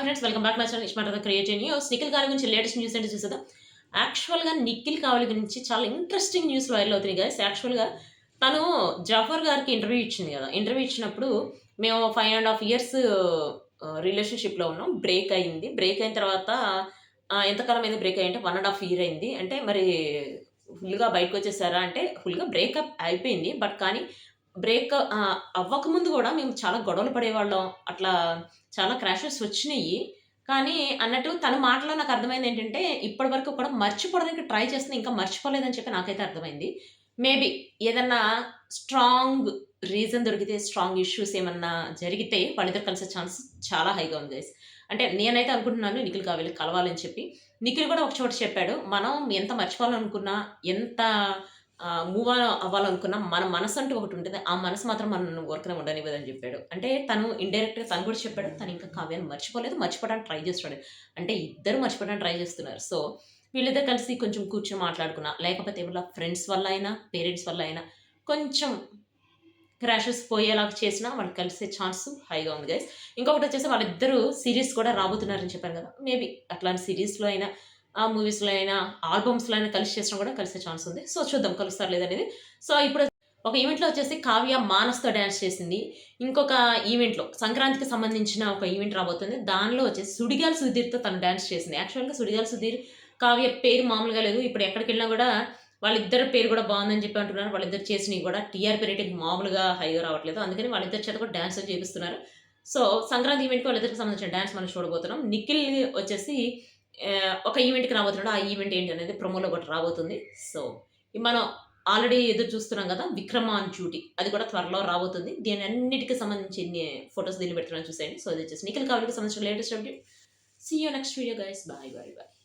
Friends, welcome back my channel iSmart Creative News. Nikhil Kavali గురించి latest news ఏంటో చూసేద్దాం. యాక్చువల్‌గా నిఖిల్ కావలి గురించి చాలా ఇంట్రెస్టింగ్ న్యూస్ వైరల్ అవుతున్నాయి గైస్. యాక్చువల్‌గా తను జాఫర్ గారికి ఇంటర్వ్యూ ఇచ్చింది కదా! ఇంటర్వ్యూ ఇచ్చినప్పుడు మేము 5 ½ ఇయర్స్ రిలేషన్‌షిప్‌లో ఉన్నాం. బ్రేక్ అయింది. బ్రేక్ అయిన తర్వాత ఎంతకాలం అయింది బ్రేక్ అయ్యి అంటే 1 ½ ఇయర్ అయింది. అంటే మరి ఫుల్‌గా బయటకొచ్చేసారా అంటే ఫుల్‌గా బ్రేకప్ అయిపోయింది. బట్ కానీ బ్రేక్ అవ్వకముందు గూడా మేము చాలా గొడవలు పడేవాళ్ళం. అట్లా చాలా క్రాషెస్ వచ్చినియి. కానీ అన్నట్టు తన మాటలో నాకర్థమైందేంటంటే, ఇప్పటి వరకు కూడా మర్చిపోవడానికి ట్రై చేస్తుంది. ఇంకా మర్చిపోలేదని చెప్పి నాకైతే అర్థమైంది. మేబీ ఏదన్నా స్ట్రాంగ్ రీజన్ దొరికితే, స్ట్రాంగ్ ఇష్యూస్ ఏమన్నా జరిగితే వాళ్ళిద్దరు కలిసే ఛాన్స్ చాలా హైగా ఉంది గైస్. అంటే నేనైతే అనుకుంటున్నాను నిఖిల్ కావ్యని కలవాలని చెప్పి. నిఖిల్ కూడా ఒక చోట చెప్పాడు. మనం ఎంత మర్చిపోవాలనుకున్నా, ఎంత మూవ్ ఆన్ అవ్వాలనుకున్నా మన మనసంటూ ఒకటుంటది. ఆ మనసు మాత్రం మనల్ని ఊరకనే ఉండనివ్వదని జెప్పాడు. అంటే తను ఇండైరెక్ట్‌గా తను కూడా చెప్పాడు. తనింకా కావ్యాన్ని మర్చిపోలేదు. మర్చిపోవడానికి ట్రై చేస్తున్నాడు. అంటే ఇద్దరు మర్చిపోవడానికి ట్రై చేస్తున్నారు. సో, వీళ్ళిద్దరు కలిసి కొంచెం కూర్చొని మాట్లాడుకున్నా, లేకపోతే వాళ్ళ ఫ్రెండ్స్ వల్ల అయినా, పేరెంట్స్ వల్ల అయినా కొంచెం క్రాషెస్ పోయేలాగా చేసినా వాళ్ళు కలిసే ఛాన్స్ హైగా ఉంది గైస్. ఇంకొకటొచ్చేసి వాళ్ళిద్దరూ సీరీస్ కూడా రాబోతున్నారని చెప్పాను గదా! మేబీ అట్లాంటి సీరీస్‌లో అయినా మూవీస్‌లో అయినా, ఆల్బమ్స్‌లో అయినా కలిసి చేసినా కూడా కలిసే ఛాన్స్ ఉంది. సో, చూద్దాం కలుస్తారో లేదనేది. సో, ఇప్పుడు ఒక ఈవెంట్‌లో వచ్చేసి కావ్య మానస్‌తో డాన్స్ చేసింది. ఇంకొక ఈవెంట్‌లో సంక్రాంతికి సంబంధించిన ఒక ఈవెంట్ రాబోతుంది. దానిలో వచ్చేసి సుడిగాలి సుధీర్‌తో తను డాన్స్ చేసింది. యాక్చువల్‌గా సుడిగాలి సుధీర్, కావ్య పేరు మామూలుగా లేదు. ఇప్పుడు ఎక్కడికెళ్ళినా గూడా వాళ్ళిద్దరి పేరు గూడా బావుందని చెప్పి అంటున్నారు. వాళ్ళిద్దరు చేసినయి గూడా టీఆర్‌పీ రేటింగ్ మామూలుగా హైగా రావట్లేదు. అందుకని వాళ్ళిద్దరి చేత కూడా డాన్సులు చేపిస్తున్నారు. సో, సంక్రాంతి ఈవెంట్‌కి వాళ్ళిద్దరికి సంబంధించిన డాన్స్ మనం చూడబోతున్నాం. నిఖిల్ వచ్చేసి ఒక ఈవెంట్‌కి రాబోతున్నాడు. ఆ ఈవెంట్ ఏంటనేది ప్రోమోలో ఒకటి రాబోతుంది. సో, మనం ఆల్రెడీ ఎదురు చూస్తున్నాం గదా! 'విక్రమ్ ఆన్ డ్యూటీ' అది కూడా త్వరలో రాబోతుంది. దీనన్నిటికి సంబంధించి ఫోటోస్ దీనిలో పెడుతున్నాను చూసేయండి. సో, ఇది వచ్చేసి నిఖిల్ కావ్యకి సంబంధించిన latest update. See you next video guys. Bye.